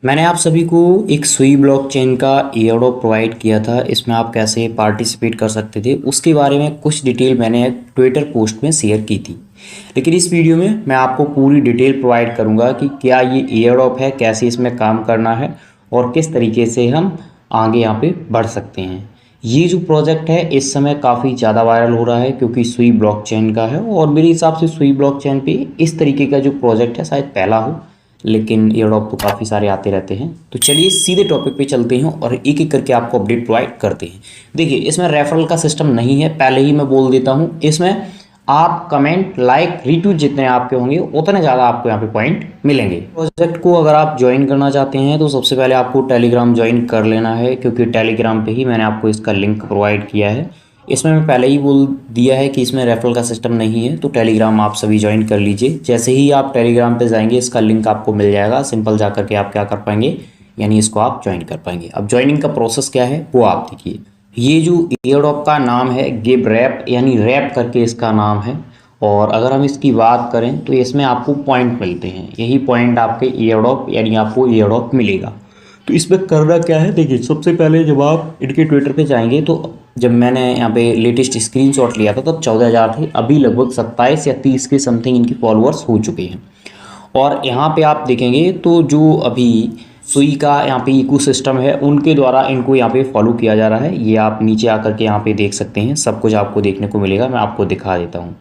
मैंने आप सभी को एक सुई ब्लॉकचेन का एयरड्रॉप प्रोवाइड किया था। इसमें आप कैसे पार्टिसिपेट कर सकते थे उसके बारे में कुछ डिटेल मैंने एक ट्विटर पोस्ट में शेयर की थी। लेकिन इस वीडियो में मैं आपको पूरी डिटेल प्रोवाइड करूंगा कि क्या ये एयरड्रॉप है, कैसे इसमें काम करना है और किस तरीके से हम आगे यहाँ पे बढ़ सकते हैं। ये जो प्रोजेक्ट है इस समय काफ़ी ज़्यादा वायरल हो रहा है क्योंकि सुई ब्लॉकचेन का है और मेरे हिसाब से सुई ब्लॉकचेन पे इस तरीके का जो प्रोजेक्ट है शायद पहला हो, लेकिन एयरड्रॉप तो काफ़ी सारे आते रहते हैं। तो चलिए सीधे टॉपिक पे चलते हैं और एक एक करके आपको अपडेट प्रोवाइड करते हैं। देखिए, इसमें रेफरल का सिस्टम नहीं है, पहले ही मैं बोल देता हूँ। इसमें आप कमेंट, लाइक, रीट्वीट जितने आपके होंगे उतने ज़्यादा आपको यहाँ पे पॉइंट मिलेंगे। प्रोजेक्ट को अगर आप ज्वाइन करना चाहते हैं तो सबसे पहले आपको टेलीग्राम ज्वाइन कर लेना है, क्योंकि टेलीग्राम पे ही मैंने आपको इसका लिंक प्रोवाइड किया है। इसमें मैं पहले ही बोल दिया है कि इसमें रेफरल का सिस्टम नहीं है, तो टेलीग्राम आप सभी ज्वाइन कर लीजिए। जैसे ही आप टेलीग्राम पे जाएंगे इसका लिंक आपको मिल जाएगा, सिंपल जा करके आप क्या कर पाएंगे, यानी इसको आप ज्वाइन कर पाएंगे। अब ज्वाइनिंग का प्रोसेस क्या है वो आप देखिए। ये जो एयरड्रॉप का नाम है गिव रैप, यानी रैप करके इसका नाम है। और अगर हम इसकी बात करें तो इसमें आपको पॉइंट मिलते हैं, यही पॉइंट आपके एयरड्रॉप यानी आपको एयरड्रॉप मिलेगा। तो इसमें करना क्या है, देखिए सबसे पहले जब आप इनके ट्विटर पे जाएंगे तो जब मैंने यहाँ पे लेटेस्ट स्क्रीनशॉट लिया था तब 14,000 थे, अभी लगभग 27 या 30 के समथिंग इनकी फॉलोअर्स हो चुके हैं। और यहाँ पे आप देखेंगे तो जो अभी सुई का यहाँ पे इकोसिस्टम है उनके द्वारा इनको यहाँ पे फॉलो किया जा रहा है। ये आप नीचे आकर के यहाँ पे देख सकते हैं, सब कुछ आपको देखने को मिलेगा। मैं आपको दिखा देता हूँ।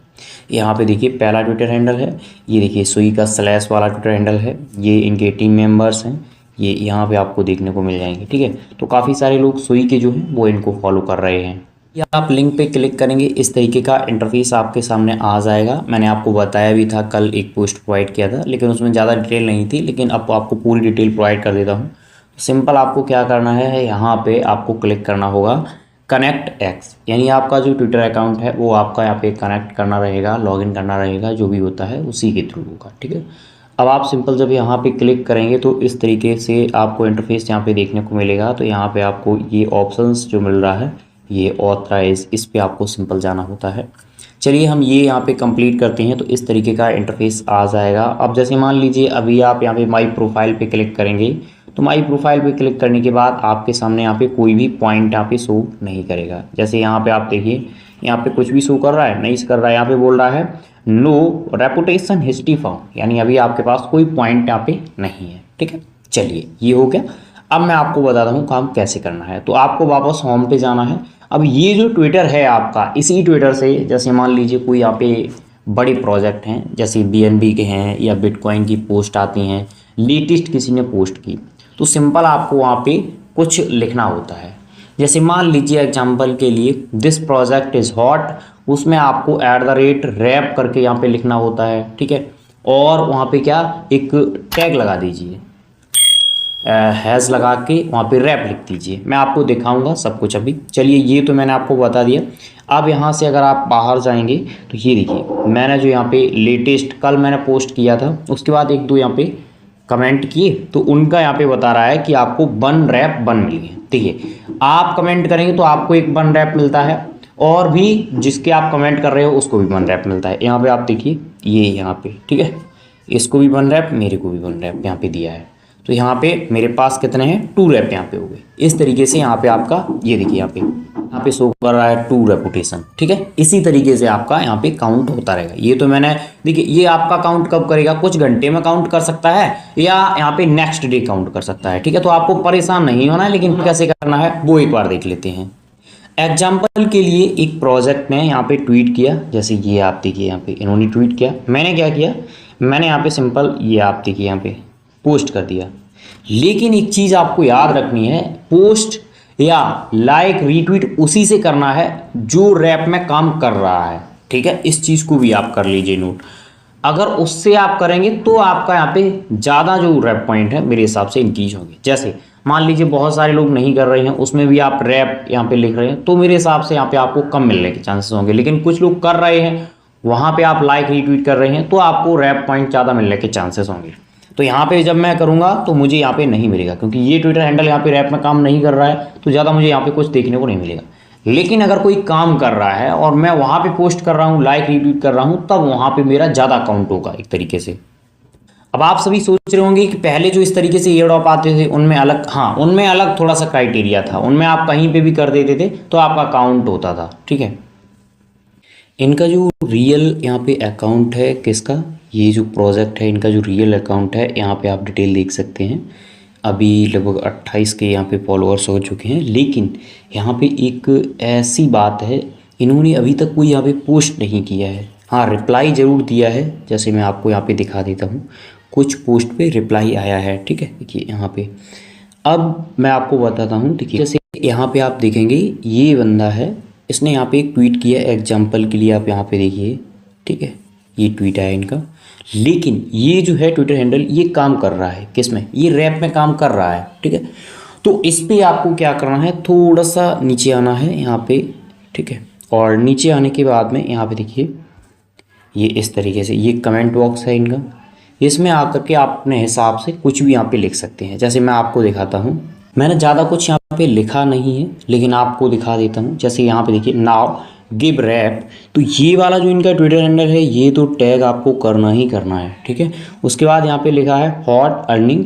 यहाँ पे देखिए पहला ट्विटर हैंडल है, ये देखिए सुई का स्लैश वाला ट्विटर हैंडल है, ये इनके टीम मेंबर्स हैं, ये यहाँ पे आपको देखने को मिल जाएंगे। ठीक है, तो काफ़ी सारे लोग सुई के जो हैं वो इनको फॉलो कर रहे हैं। या आप लिंक पे क्लिक करेंगे इस तरीके का इंटरफेस आपके सामने आ जाएगा। मैंने आपको बताया भी था, कल एक पोस्ट प्रोवाइड किया था लेकिन उसमें ज़्यादा डिटेल नहीं थी, लेकिन अब आपको पूरी डिटेल प्रोवाइड कर देता हूँ। सिंपल आपको क्या करना है, यहाँ पे आपको क्लिक करना होगा कनेक्ट एक्स, यानी आपका जो ट्विटर अकाउंट है वो आपका यहाँ पे कनेक्ट करना रहेगा, लॉगिन करना रहेगा, जो भी होता है उसी के थ्रू होगा। ठीक है, अब आप सिंपल जब यहाँ पे क्लिक करेंगे तो इस तरीके से आपको इंटरफेस यहाँ पे देखने को मिलेगा। तो यहाँ पे आपको ये ऑप्शंस जो मिल रहा है, ये ऑथराइज, इस पे आपको सिंपल जाना होता है। चलिए हम ये यहाँ पे कंप्लीट करते हैं तो इस तरीके का इंटरफेस आ जाएगा। अब जैसे मान लीजिए अभी आप यहाँ पे माई प्रोफाइल पे क्लिक करेंगे तो माई प्रोफाइल पे क्लिक करने के बाद आपके सामने यहाँ पे कोई भी पॉइंट यहाँ पे शो नहीं करेगा। जैसे यहाँ पे आप देखिए, यहाँ पे कुछ भी शो कर रहा है, नहीं कर रहा है। यहाँ पे बोल रहा है नो रेपुटेशन हिस्ट्री फाउंड, यानी अभी आपके पास कोई पॉइंट यहाँ पे नहीं है। ठीक है, चलिए ये हो गया। अब मैं आपको बताता हूँ काम कैसे करना है। तो आपको वापस होम पे जाना है। अब ये जो ट्विटर है आपका, इसी ट्विटर से जैसे मान लीजिए कोई यहाँ पे बड़े प्रोजेक्ट हैं, जैसे BNB के हैं या बिटकॉइन की पोस्ट आती हैं, लेटेस्ट किसी ने पोस्ट की, तो सिंपल आपको वहाँ पे कुछ लिखना होता है। जैसे मान लीजिए एग्जांपल के लिए दिस प्रोजेक्ट इज़ हॉट, उसमें आपको @रैप करके यहाँ पे लिखना होता है। ठीक है, और वहाँ पे क्या एक टैग लगा दीजिए, हैज़ लगा के वहाँ पे रैप लिख दीजिए। मैं आपको दिखाऊंगा सब कुछ अभी। चलिए ये तो मैंने आपको बता दिया। अब यहाँ से अगर आप बाहर जाएंगे तो ये देखिए मैंने जो यहाँ पे लेटेस्ट कल मैंने पोस्ट किया था, उसके बाद एक दो यहाँ पे कमेंट किए तो उनका यहाँ पे बता रहा है कि आपको 1 रैप 1 मिली है। ठीक है, आप कमेंट करेंगे तो आपको एक 1 रैप मिलता है, और भी जिसके आप कमेंट कर रहे हो उसको भी 1 रैप मिलता है। यहाँ पे आप देखिए ये यहाँ पे, ठीक है, इसको भी 1 रैप, मेरे को भी 1 रैप यहाँ पे दिया है। तो यहाँ पे मेरे पास कितने हैं, 2 रैप यहाँ पे हो गए। इस तरीके से यहाँ पे आपका ये देखिए यहाँ पे शो कर रहा है 2 रेपुटेशन। ठीक है, इसी तरीके से आपका यहाँ पे काउंट होता रहेगा। ये तो मैंने देखिए, ये आपका काउंट कब करेगा, कुछ घंटे में काउंट कर सकता है या यहाँ पे नेक्स्ट डे काउंट कर सकता है। ठीक है, तो आपको परेशान नहीं होना है, लेकिन कैसे करना है वो एक बार देख लेते हैं। एग्जाम्पल के लिए एक प्रोजेक्ट ने यहाँ पे ट्वीट किया, जैसे ये आप देखिए यहाँ पे इन्होंने ट्वीट किया, मैंने क्या किया, मैंने यहाँ पे सिंपल ये आप देखिए यहाँ पे पोस्ट कर दिया। लेकिन एक चीज़ आपको याद रखनी है, पोस्ट या लाइक रीट्वीट उसी से करना है जो रैप में काम कर रहा है। ठीक है, इस चीज़ को भी आप कर लीजिए नोट। अगर उससे आप करेंगे तो आपका यहाँ पे ज़्यादा जो रैप पॉइंट है मेरे हिसाब से इंक्रीज होंगे। जैसे मान लीजिए बहुत सारे लोग नहीं कर रहे हैं, उसमें भी आप रैप यहाँ पे लिख रहे हैं, तो मेरे हिसाब से यहाँ पे आपको कम मिलने के चांसेस होंगे। लेकिन कुछ लोग कर रहे हैं, वहाँ पे आप लाइक रीट्वीट कर रहे हैं, तो आपको रैप पॉइंट ज़्यादा मिलने के चांसेस होंगे। तो यहाँ पे जब मैं करूँगा तो मुझे यहाँ पे नहीं मिलेगा, क्योंकि ये ट्विटर हैंडल यहाँ पे रैप में काम नहीं कर रहा है, तो ज़्यादा मुझे यहाँ पे कुछ देखने को नहीं मिलेगा। लेकिन अगर कोई काम कर रहा है और मैं वहाँ पे पोस्ट कर रहा हूँ, लाइक रीट्वीट कर रहा हूँ, तब वहाँ पे मेरा ज़्यादा काउंट होगा एक तरीके से। अब आप सभी सोच रहे होंगे कि पहले जो इस तरीके से एयर ड्रॉप आते थे उनमें अलग, हाँ उनमें अलग थोड़ा सा क्राइटेरिया था, उनमें आप कहीं पे भी कर देते थे तो आपका अकाउंट होता था, ठीक है। इनका जो रियल यहाँ पे अकाउंट है किसका, ये जो प्रोजेक्ट है इनका जो रियल अकाउंट है, यहाँ पे आप डिटेल देख सकते हैं। अभी लगभग 28 के यहाँ पे फॉलोअर्स हो चुके हैं, लेकिन यहाँ पे एक ऐसी बात है, इन्होंने अभी तक कोई यहाँ पे पोस्ट नहीं किया है। हाँ रिप्लाई ज़रूर दिया है, जैसे मैं आपको यहाँ पे दिखा देता हूँ, कुछ पोस्ट पे रिप्लाई आया है, ठीक है। देखिए यहाँ पे अब मैं आपको बताता हूँ, देखिए जैसे यहाँ पे आप देखेंगे ये बंदा है, इसने यहाँ पे एक ट्वीट किया एग्जाम्पल के लिए, आप यहाँ पे देखिए, ठीक है, ये ट्वीट आया इनका। लेकिन ये जो है ट्विटर हैंडल ये काम कर रहा है किस में, ये रैप में काम कर रहा है, ठीक है। तो इस पर आपको क्या करना है, थोड़ा सा नीचे आना है यहाँ पे, ठीक है। और नीचे आने के बाद में यहाँ पे देखिए ये इस तरीके से ये कमेंट बॉक्स है इनका, इसमें आकर के आप अपने हिसाब से कुछ भी यहाँ पे लिख सकते हैं। जैसे मैं आपको दिखाता हूँ, मैंने ज़्यादा कुछ यहाँ पे लिखा नहीं है लेकिन आपको दिखा देता हूँ। जैसे यहाँ पे देखिए नाउ गिव रैप, तो ये वाला जो इनका ट्विटर हैंडल है ये तो टैग आपको करना ही करना है, ठीक है। उसके बाद यहाँ पे लिखा है हॉट अर्निंग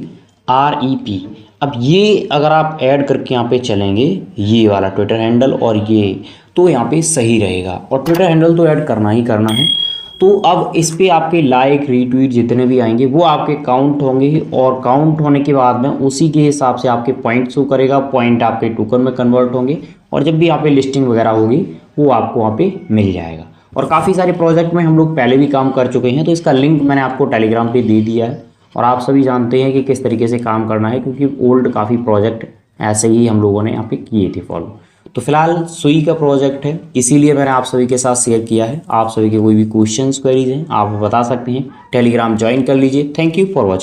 REP। अब ये अगर आप ऐड करके यहाँ पे चलेंगे ये वाला ट्विटर हैंडल और ये, तो यहाँ पे सही रहेगा। और ट्विटर हैंडल तो ऐड करना ही करना है। तो अब इस पे आपके लाइक रीट्वीट जितने भी आएंगे वो आपके काउंट होंगे, और काउंट होने के बाद में उसी के हिसाब से आपके पॉइंट शो करेगा, पॉइंट आपके टोकन में कन्वर्ट होंगे, और जब भी यहाँ पे लिस्टिंग वगैरह होगी वो आपको वहाँ पे मिल जाएगा। और काफ़ी सारे प्रोजेक्ट में हम लोग पहले भी काम कर चुके हैं, तो इसका लिंक मैंने आपको टेलीग्राम पे दे दिया है, और आप सभी जानते हैं कि किस तरीके से काम करना है, क्योंकि ओल्ड काफ़ी प्रोजेक्ट ऐसे ही हम लोगों ने यहाँ पे किए थे फॉलो। तो फिलहाल सुई का प्रोजेक्ट है, इसीलिए मैंने आप सभी के साथ शेयर किया है। आप सभी के कोई भी क्वेश्चंस क्वेरीज हैं आप बता सकते हैं, टेलीग्राम ज्वाइन कर लीजिए। Thank you for watching.